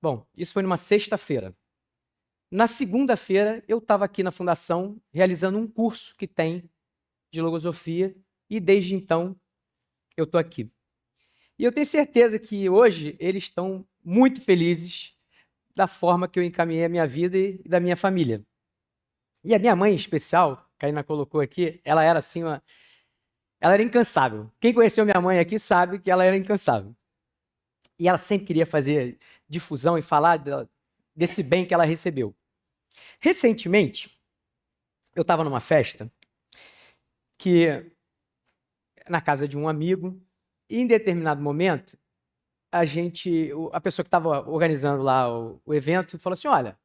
Bom, isso foi numa sexta-feira. Na segunda-feira, eu estava aqui na fundação realizando um curso que tem de logosofia e desde então eu estou aqui. E eu tenho certeza que hoje eles estão muito felizes da forma que eu encaminhei a minha vida e da minha família. E a minha mãe, em especial, a Karina colocou aqui, ela era assim, ela era incansável. Quem conheceu minha mãe aqui sabe que ela era incansável. E ela sempre queria fazer difusão e falar desse bem que ela recebeu. Recentemente, eu estava numa festa na casa de um amigo, e em determinado momento, a pessoa que estava organizando lá o evento falou assim: olha,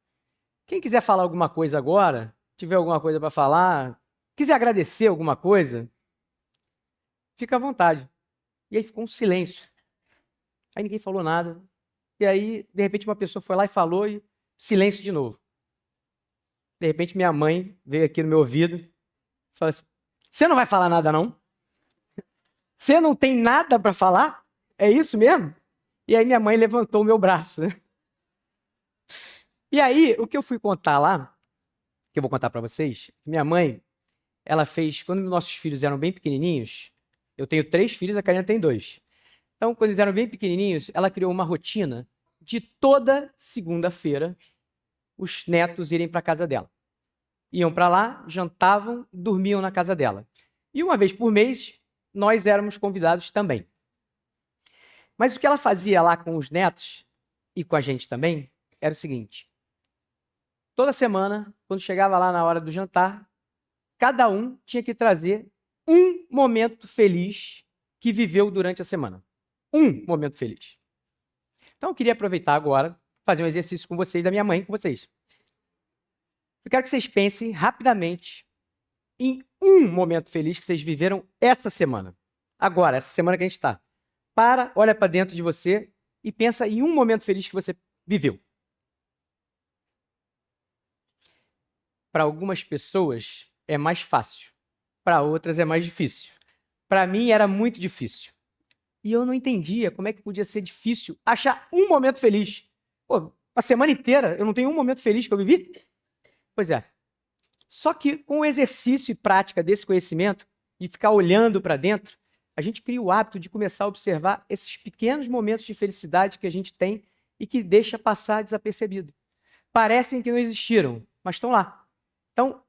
quem quiser falar alguma coisa agora, tiver alguma coisa para falar, quiser agradecer alguma coisa, fica à vontade. E aí ficou um silêncio. Aí ninguém falou nada. E aí, de repente, uma pessoa foi lá e falou e silêncio de novo. De repente, minha mãe veio aqui no meu ouvido e falou assim: você não vai falar nada, não? Você não tem nada para falar? É isso mesmo? E aí minha mãe levantou o meu braço, né? E aí, o que eu fui contar lá, que eu vou contar para vocês, minha mãe, ela fez, quando nossos filhos eram bem pequenininhos, eu tenho 3 filhos, a Karina tem 2. Então, quando eles eram bem pequenininhos, ela criou uma rotina de toda segunda-feira os netos irem para a casa dela. Iam para lá, jantavam, dormiam na casa dela. E uma vez por mês, nós éramos convidados também. Mas o que ela fazia lá com os netos, e com a gente também, era o seguinte: Toda semana, quando chegava lá na hora do jantar, cada um tinha que trazer um momento feliz que viveu durante a semana. Um momento feliz. Então, eu queria aproveitar agora, fazer um exercício com vocês, da minha mãe com vocês. Eu quero que vocês pensem rapidamente em um momento feliz que vocês viveram essa semana. Agora, essa semana que a gente está. Olha para dentro de você e pensa em um momento feliz que você viveu. Para algumas pessoas é mais fácil, para outras é mais difícil. Para mim era muito difícil. E eu não entendia como é que podia ser difícil achar um momento feliz. Pô, a semana inteira eu não tenho um momento feliz que eu vivi? Pois é. Só que com o exercício e prática desse conhecimento, e ficar olhando para dentro, a gente cria o hábito de começar a observar esses pequenos momentos de felicidade que a gente tem e que deixa passar desapercebido. Parecem que não existiram, mas estão lá. Então,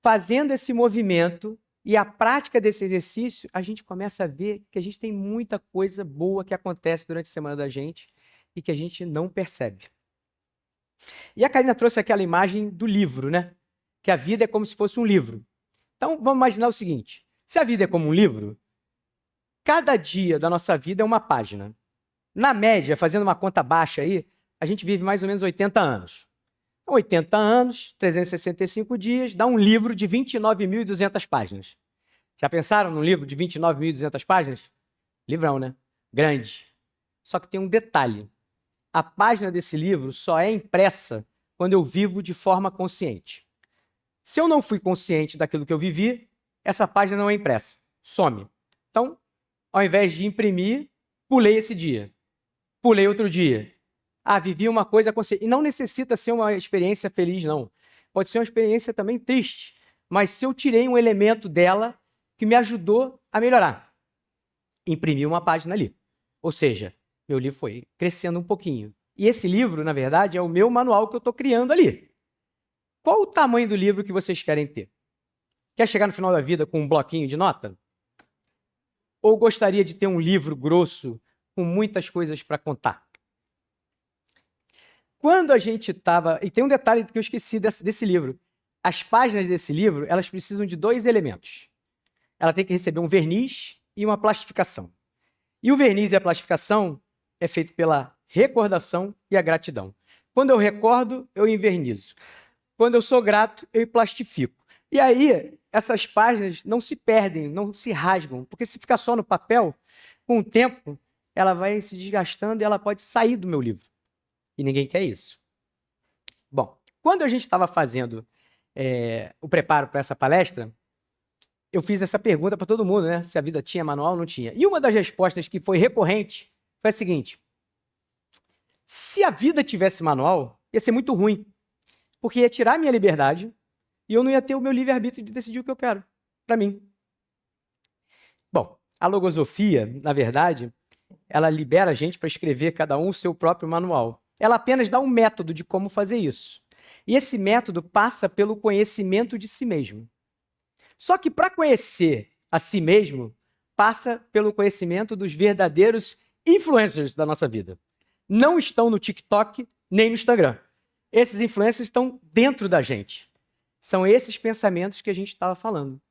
fazendo esse movimento e a prática desse exercício, a gente começa a ver que a gente tem muita coisa boa que acontece durante a semana da gente e que a gente não percebe. E a Karina trouxe aquela imagem do livro, né? Que a vida é como se fosse um livro. Então, vamos imaginar o seguinte: se a vida é como um livro, cada dia da nossa vida é uma página. Na média, fazendo uma conta baixa aí, a gente vive mais ou menos 80 anos. 80 anos, 365 dias, dá um livro de 29.200 páginas. Já pensaram num livro de 29.200 páginas? Livrão, né? Grande. Só que tem um detalhe. A página desse livro só é impressa quando eu vivo de forma consciente. Se eu não fui consciente daquilo que eu vivi, essa página não é impressa. Some. Então, ao invés de imprimir, pulei esse dia. Pulei outro dia. Vivi uma coisa consciente. E não necessita ser uma experiência feliz, não. Pode ser uma experiência também triste. Mas se eu tirei um elemento dela que me ajudou a melhorar, imprimi uma página ali. Ou seja, meu livro foi crescendo um pouquinho. E esse livro, na verdade, é o meu manual que eu estou criando ali. Qual o tamanho do livro que vocês querem ter? Quer chegar no final da vida com um bloquinho de nota? Ou gostaria de ter um livro grosso com muitas coisas para contar? Quando a gente estava... E tem um detalhe que eu esqueci desse livro. As páginas desse livro, elas precisam de 2 elementos. Ela tem que receber um verniz e uma plastificação. E o verniz e a plastificação é feito pela recordação e a gratidão. Quando eu recordo, eu envernizo. Quando eu sou grato, eu plastifico. E aí, essas páginas não se perdem, não se rasgam, porque se ficar só no papel, com o tempo, ela vai se desgastando e ela pode sair do meu livro. E ninguém quer isso. Bom, quando a gente estava fazendo o preparo para essa palestra, eu fiz essa pergunta para todo mundo, né? Se a vida tinha manual ou não tinha. E uma das respostas que foi recorrente foi a seguinte: se a vida tivesse manual, ia ser muito ruim, porque ia tirar a minha liberdade e eu não ia ter o meu livre-arbítrio de decidir o que eu quero para mim. Bom, a logosofia, na verdade, ela libera a gente para escrever cada um o seu próprio manual. Ela apenas dá um método de como fazer isso. E esse método passa pelo conhecimento de si mesmo. Só que para conhecer a si mesmo, passa pelo conhecimento dos verdadeiros influencers da nossa vida. Não estão no TikTok nem no Instagram. Esses influencers estão dentro da gente. São esses pensamentos que a gente estava falando.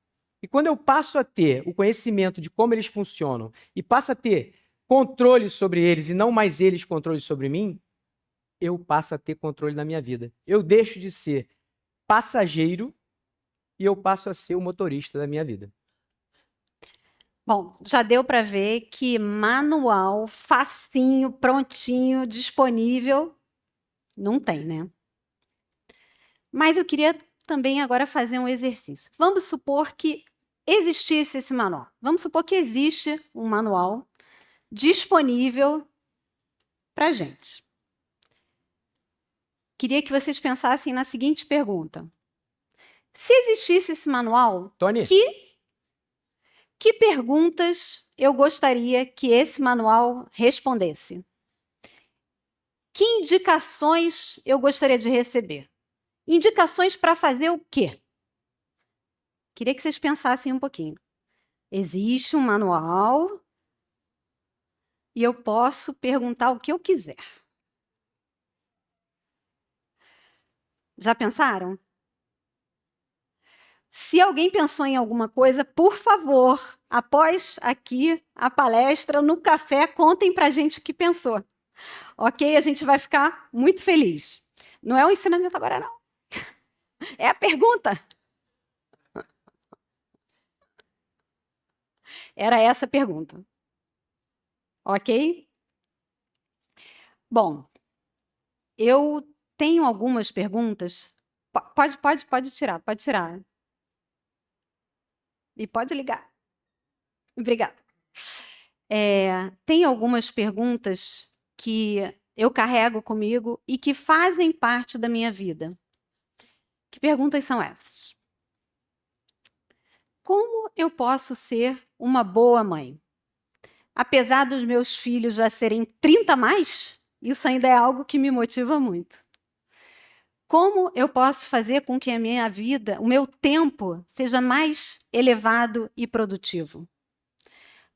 E quando eu passo a ter o conhecimento de como eles funcionam e passo a ter controle sobre eles e não mais eles controle sobre mim, eu passo a ter controle na minha vida. Eu deixo de ser passageiro e eu passo a ser o motorista da minha vida. Bom, já deu para ver que manual, facinho, prontinho, disponível, não tem, né? Mas eu queria também agora fazer um exercício. Vamos supor que existisse esse manual. Vamos supor que existe um manual disponível para a gente. Queria que vocês pensassem na seguinte pergunta: se existisse esse manual, Tony? que perguntas eu gostaria que esse manual respondesse? Que indicações eu gostaria de receber? Indicações para fazer o quê? Queria que vocês pensassem um pouquinho. Existe um manual e eu posso perguntar o que eu quiser. Já pensaram? Se alguém pensou em alguma coisa, por favor, após aqui a palestra, no café, contem para a gente o que pensou. Ok? A gente vai ficar muito feliz. Não é o ensinamento agora, não. É a pergunta. Era essa a pergunta. Ok? Bom, eu tenho algumas perguntas. Pode tirar, pode tirar. E pode ligar. Obrigada. Tem algumas perguntas que eu carrego comigo e que fazem parte da minha vida. Que perguntas são essas? Como eu posso ser uma boa mãe? Apesar dos meus filhos já serem 30 a mais, isso ainda é algo que me motiva muito. Como eu posso fazer com que a minha vida, o meu tempo, seja mais elevado e produtivo?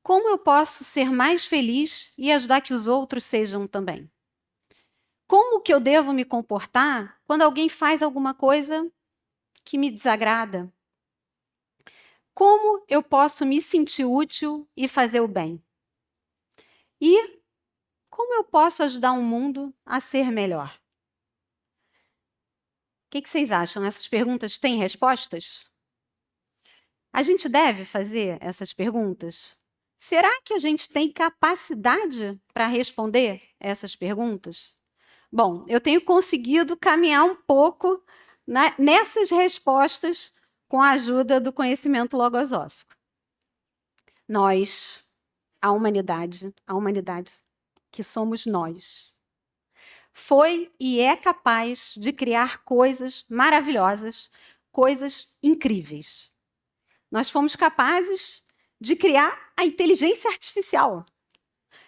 Como eu posso ser mais feliz e ajudar que os outros sejam também? Como que eu devo me comportar quando alguém faz alguma coisa que me desagrada? Como eu posso me sentir útil e fazer o bem? E como eu posso ajudar o mundo a ser melhor? O que vocês acham? Essas perguntas têm respostas? A gente deve fazer essas perguntas? Será que a gente tem capacidade para responder essas perguntas? Bom, eu tenho conseguido caminhar um pouco nessas respostas com a ajuda do conhecimento logosófico. Nós, a humanidade que somos nós, foi e é capaz de criar coisas maravilhosas, coisas incríveis. Nós fomos capazes de criar a inteligência artificial.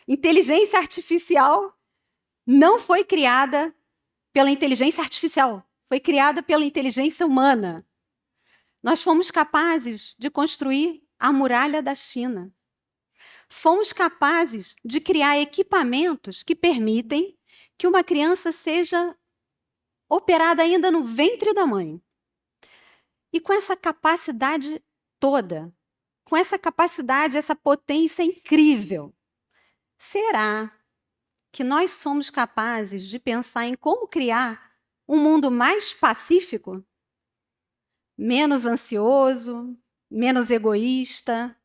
Inteligência artificial não foi criada pela inteligência artificial, foi criada pela inteligência humana. Nós fomos capazes de construir a muralha da China. Fomos capazes de criar equipamentos que permitem que uma criança seja operada ainda no ventre da mãe. E com essa capacidade toda, com essa capacidade, essa potência incrível, será que nós somos capazes de pensar em como criar um mundo mais pacífico, menos ansioso, menos egoísta,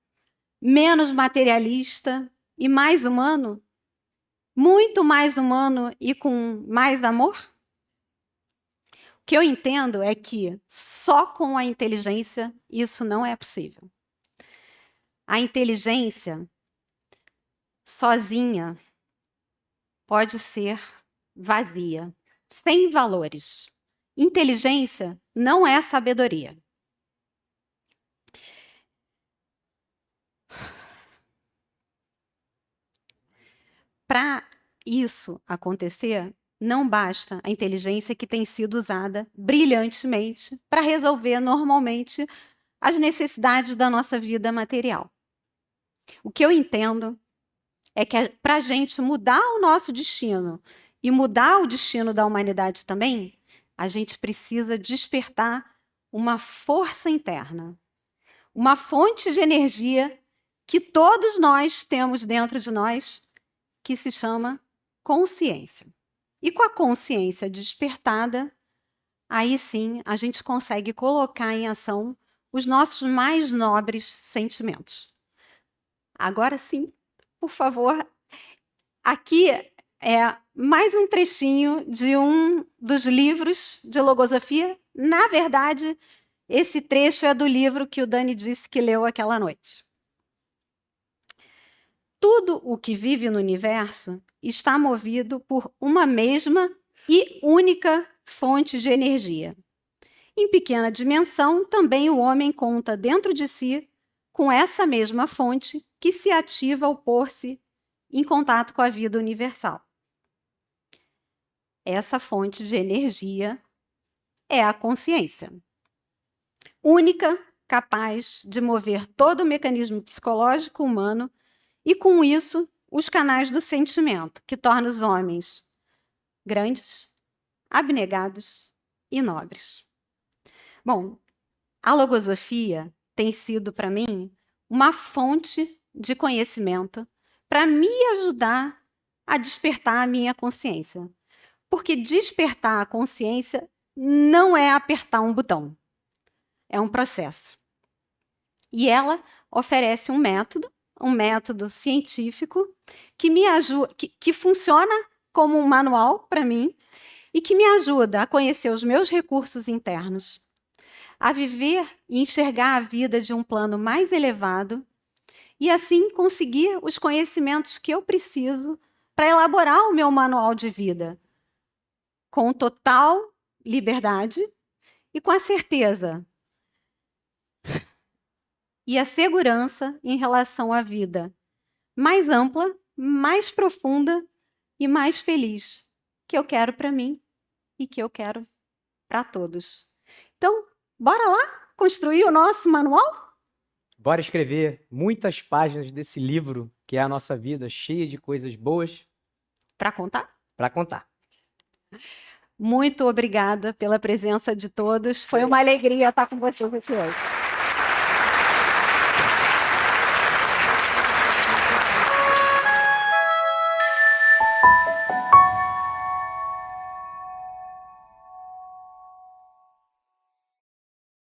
menos materialista e mais humano? Muito mais humano e com mais amor? O que eu entendo é que só com a inteligência isso não é possível. A inteligência sozinha pode ser vazia, sem valores. Inteligência não é sabedoria. Para isso acontecer, não basta a inteligência que tem sido usada brilhantemente para resolver normalmente as necessidades da nossa vida material. O que eu entendo é que para a gente mudar o nosso destino e mudar o destino da humanidade também, a gente precisa despertar uma força interna, uma fonte de energia que todos nós temos dentro de nós, que se chama consciência. E com a consciência despertada, aí sim a gente consegue colocar em ação os nossos mais nobres sentimentos. Agora sim, por favor, aqui é mais um trechinho de um dos livros de logosofia. Na verdade, esse trecho é do livro que o Dani disse que leu aquela noite. Tudo o que vive no universo está movido por uma mesma e única fonte de energia. Em pequena dimensão, também o homem conta dentro de si com essa mesma fonte que se ativa ao pôr-se em contato com a vida universal. Essa fonte de energia é a consciência, única, capaz de mover todo o mecanismo psicológico humano e, com isso, os canais do sentimento, que torna os homens grandes, abnegados e nobres. Bom, a logosofia tem sido para mim uma fonte de conhecimento para me ajudar a despertar a minha consciência. Porque despertar a consciência não é apertar um botão, é um processo. E ela oferece um método científico que me ajuda, que funciona como um manual para mim e que me ajuda a conhecer os meus recursos internos, a viver e enxergar a vida de um plano mais elevado e assim conseguir os conhecimentos que eu preciso para elaborar o meu manual de vida com total liberdade e com a certeza e a segurança em relação à vida mais ampla, mais profunda e mais feliz que eu quero para mim e que eu quero para todos. Então, bora lá construir o nosso manual? Bora escrever muitas páginas desse livro, que é a nossa vida, cheia de coisas boas. Para contar? Para contar. Muito obrigada pela presença de todos. Foi uma alegria estar com vocês aqui hoje.